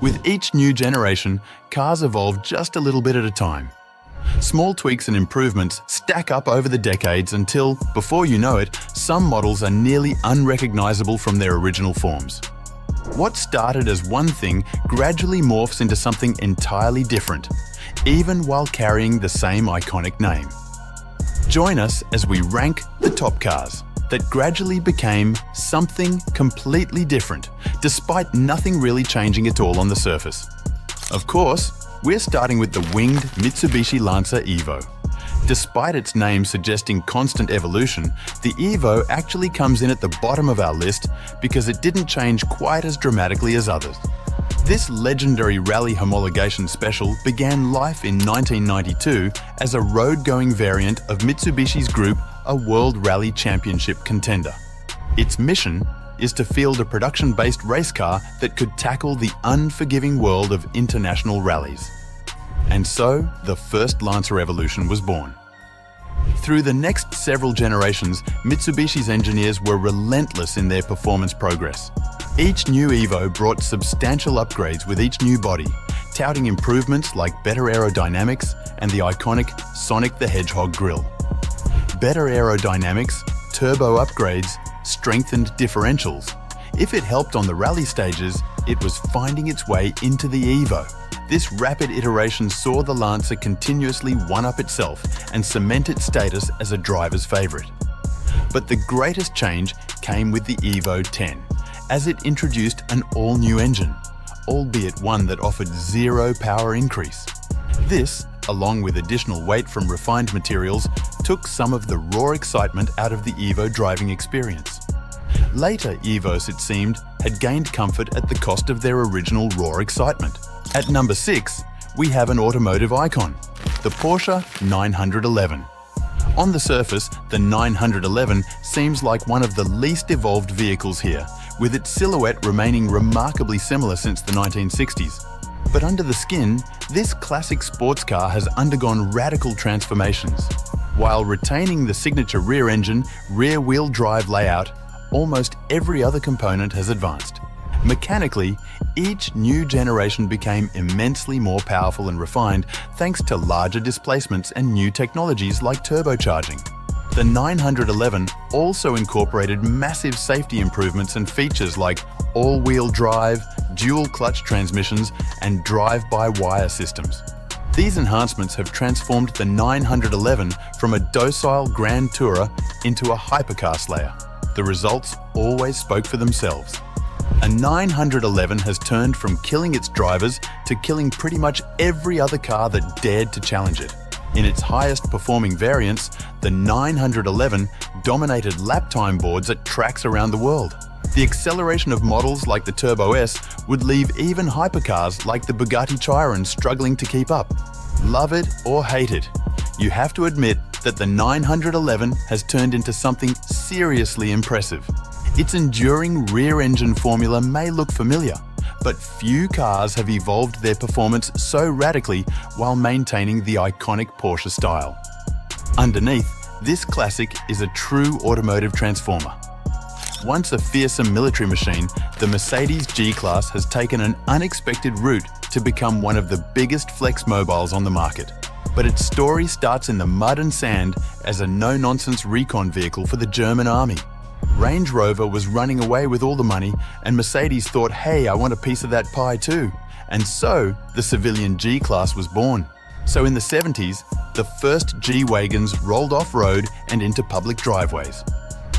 With each new generation, cars evolve just a little bit at a time. Small tweaks and improvements stack up over the decades until, before you know it, some models are nearly unrecognizable from their original forms. What started as one thing gradually morphs into something entirely different, even while carrying the same iconic name. Join us as we rank the top cars that gradually became something completely different, despite nothing really changing at all on the surface. Of course, we're starting with the winged Mitsubishi Lancer Evo. Despite its name suggesting constant evolution, the Evo actually comes in at the bottom of our list because it didn't change quite as dramatically as others. This legendary rally homologation special began life in 1992 as a road-going variant of Mitsubishi's group, a World Rally Championship contender. Its mission is to field a production-based race car that could tackle the unforgiving world of international rallies. And so, the first Lancer evolution was born. Through the next several generations, Mitsubishi's engineers were relentless in their performance progress. Each new Evo brought substantial upgrades with each new body, touting improvements like better aerodynamics and the iconic Sonic the Hedgehog grille. Better aerodynamics, turbo upgrades, strengthened differentials. If it helped on the rally stages, it was finding its way into the Evo. This rapid iteration saw the Lancer continuously one-up itself and cement its status as a driver's favourite. But the greatest change came with the Evo 10, as it introduced an all-new engine, albeit one that offered zero power increase. This, along with additional weight from refined materials, took some of the raw excitement out of the Evo driving experience. Later Evos, it seemed, had gained comfort at the cost of their original raw excitement. At number 6, we have an automotive icon, the Porsche 911. On the surface, the 911 seems like one of the least evolved vehicles here, with its silhouette remaining remarkably similar since the 1960s. But under the skin, this classic sports car has undergone radical transformations. While retaining the signature rear engine, rear-wheel drive layout, almost every other component has advanced. Mechanically, each new generation became immensely more powerful and refined thanks to larger displacements and new technologies like turbocharging. The 911 also incorporated massive safety improvements and features like all-wheel drive, dual-clutch transmissions, and drive-by-wire systems. These enhancements have transformed the 911 from a docile Grand Tourer into a hypercar slayer. The results always spoke for themselves. A 911 has turned from killing its drivers to killing pretty much every other car that dared to challenge it. In its highest performing variants, the 911 dominated lap time boards at tracks around the world. The acceleration of models like the Turbo S would leave even hypercars like the Bugatti Chiron struggling to keep up. Love it or hate it, you have to admit that the 911 has turned into something seriously impressive. Its enduring rear-engine formula may look familiar, but few cars have evolved their performance so radically while maintaining the iconic Porsche style. Underneath, this classic is a true automotive transformer. Once a fearsome military machine, the Mercedes G-Class has taken an unexpected route to become one of the biggest flex mobiles on the market. But its story starts in the mud and sand as a no-nonsense recon vehicle for the German army. Range Rover was running away with all the money, and Mercedes thought, hey, I want a piece of that pie too. And so, the civilian G-Class was born. So in the 70s, the first G-Wagons rolled off-road and into public driveways.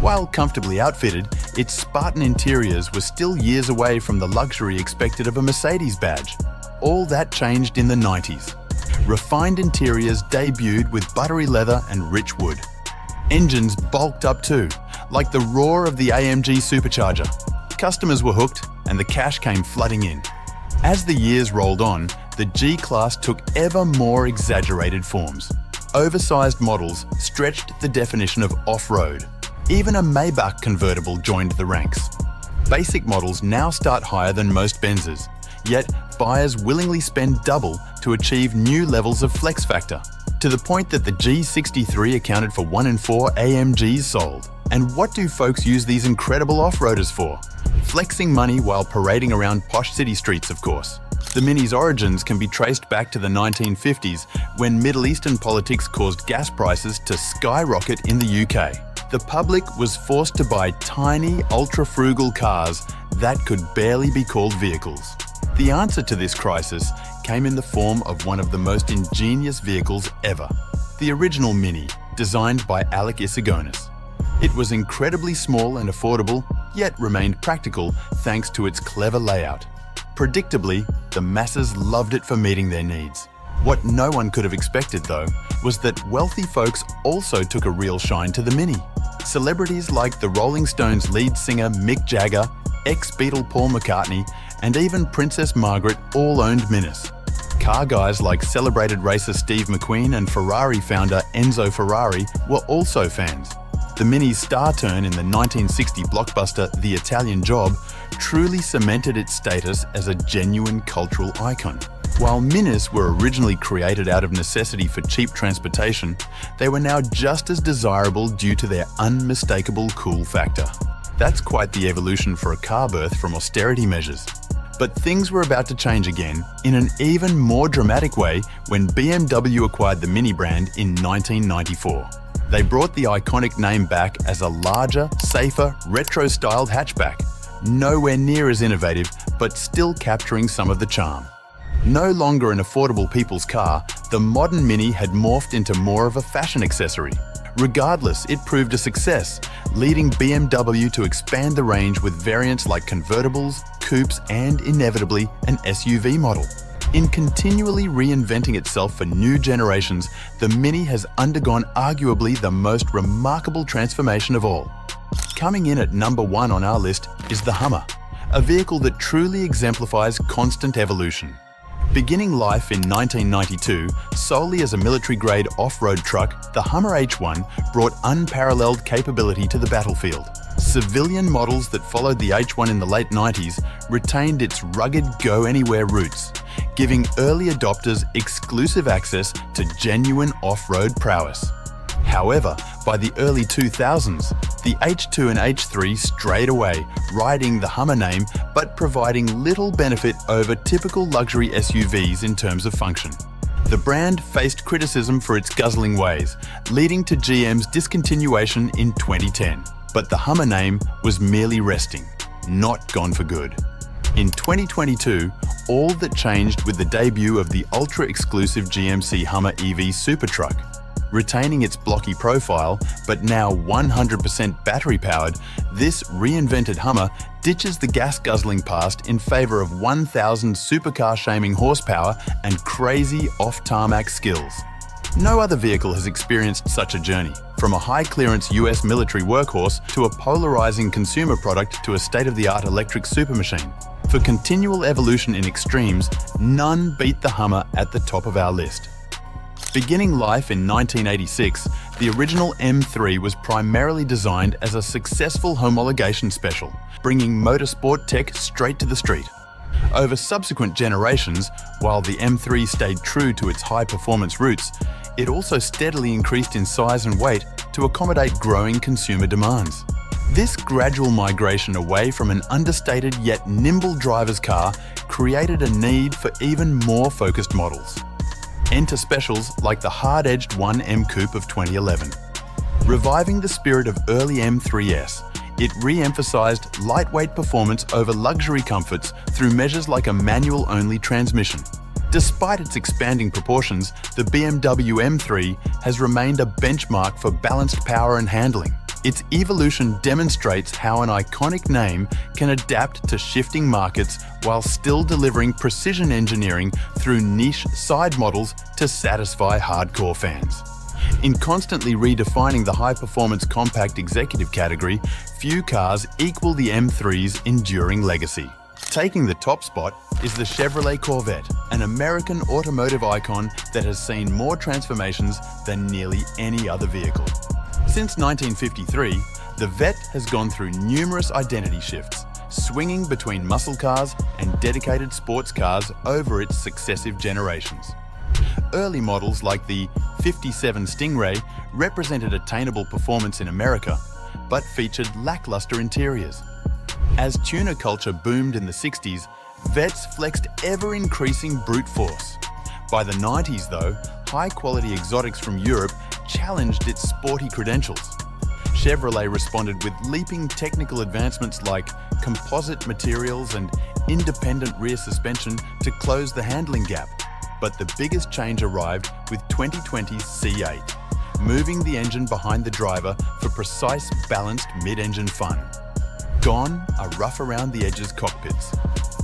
While comfortably outfitted, its Spartan interiors were still years away from the luxury expected of a Mercedes badge. All that changed in the 90s. Refined interiors debuted with buttery leather and rich wood. Engines bulked up too, like the roar of the AMG supercharger. Customers were hooked and the cash came flooding in. As the years rolled on, the G-Class took ever more exaggerated forms. Oversized models stretched the definition of off-road. Even a Maybach convertible joined the ranks. Basic models now start higher than most Benzes, yet buyers willingly spend double to achieve new levels of flex factor, to the point that the G63 accounted for 1 in 4 AMGs sold. And what do folks use these incredible off-roaders for? flexing money while parading around posh city streets, of course. The Mini's origins can be traced back to the 1950s, when Middle Eastern politics caused gas prices to skyrocket in the UK. The public was forced to buy tiny, ultra-frugal cars that could barely be called vehicles. The answer to this crisis came in the form of one of the most ingenious vehicles ever, the original Mini, designed by Alec Issigonis. It was incredibly small and affordable, yet remained practical thanks to its clever layout. Predictably, the masses loved it for meeting their needs. What no one could have expected, though, was that wealthy folks also took a real shine to the Mini. Celebrities like the Rolling Stones lead singer Mick Jagger, ex-Beatle Paul McCartney, and even Princess Margaret all owned Minis. Car guys like celebrated racer Steve McQueen and Ferrari founder Enzo Ferrari were also fans. The Mini's star turn in the 1960 blockbuster The Italian Job truly cemented its status as a genuine cultural icon. While Minis were originally created out of necessity for cheap transportation, they were now just as desirable due to their unmistakable cool factor. That's quite the evolution for a car birth from austerity measures. But things were about to change again in an even more dramatic way when BMW acquired the Mini brand in 1994. They brought the iconic name back as a larger, safer, retro-styled hatchback, nowhere near as innovative, but still capturing some of the charm. No longer an affordable people's car, the modern Mini had morphed into more of a fashion accessory. Regardless, it proved a success, leading BMW to expand the range with variants like convertibles, coupes, and inevitably an SUV model. In continually reinventing itself for new generations, the Mini has undergone arguably the most remarkable transformation of all. Coming in at number 1 on our list is the Hummer, a vehicle that truly exemplifies constant evolution. Beginning life in 1992, solely as a military-grade off-road truck, the Hummer H1 brought unparalleled capability to the battlefield. Civilian models that followed the H1 in the late 90s retained its rugged go-anywhere roots, giving early adopters exclusive access to genuine off-road prowess. However, by the early 2000s, the H2 and H3 strayed away, riding the Hummer name but providing little benefit over typical luxury SUVs in terms of function. The brand faced criticism for its guzzling ways, leading to GM's discontinuation in 2010. But the Hummer name was merely resting, not gone for good. In 2022, all that changed with the debut of the ultra-exclusive GMC Hummer EV super truck. Retaining its blocky profile, but now 100% battery-powered, this reinvented Hummer ditches the gas-guzzling past in favour of 1,000 supercar-shaming horsepower and crazy off-tarmac skills. No other vehicle has experienced such a journey, from a high-clearance US military workhorse to a polarising consumer product to a state-of-the-art electric supermachine. For continual evolution in extremes, none beat the Hummer at the top of our list. Beginning life in 1986, the original M3 was primarily designed as a successful homologation special, bringing motorsport tech straight to the street. Over subsequent generations, while the M3 stayed true to its high-performance roots, it also steadily increased in size and weight to accommodate growing consumer demands. This gradual migration away from an understated yet nimble driver's car created a need for even more focused models. Enter specials like the hard-edged 1M Coupe of 2011. Reviving the spirit of early M3s, it re-emphasized lightweight performance over luxury comforts through measures like a manual-only transmission. Despite its expanding proportions, the BMW M3 has remained a benchmark for balanced power and handling. Its evolution demonstrates how an iconic name can adapt to shifting markets while still delivering precision engineering through niche side models to satisfy hardcore fans. In constantly redefining the high-performance compact executive category, few cars equal the M3's enduring legacy. Taking the top spot is the Chevrolet Corvette, an American automotive icon that has seen more transformations than nearly any other vehicle. Since 1953, the Vette has gone through numerous identity shifts, swinging between muscle cars and dedicated sports cars over its successive generations. Early models like the 57 Stingray represented attainable performance in America, but featured lackluster interiors. As tuner culture boomed in the 60s, vets flexed ever-increasing brute force. By the 90s though, high-quality exotics from Europe challenged its sporty credentials. Chevrolet responded with leaping technical advancements like composite materials and independent rear suspension to close the handling gap. But the biggest change arrived with 2020's C8, moving the engine behind the driver for precise, balanced mid-engine fun. Gone are rough around the edges cockpits.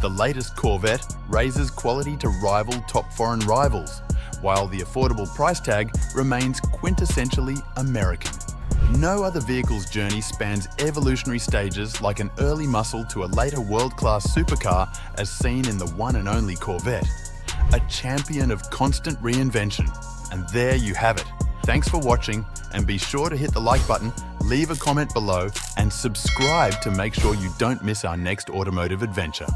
The latest Corvette raises quality to rival top foreign rivals, while the affordable price tag remains quintessentially American. No other vehicle's journey spans evolutionary stages like an early muscle to a later world-class supercar as seen in the one and only Corvette. A champion of constant reinvention. And there you have it. Thanks for watching, and be sure to hit the like button, leave a comment below, and subscribe to make sure you don't miss our next automotive adventure.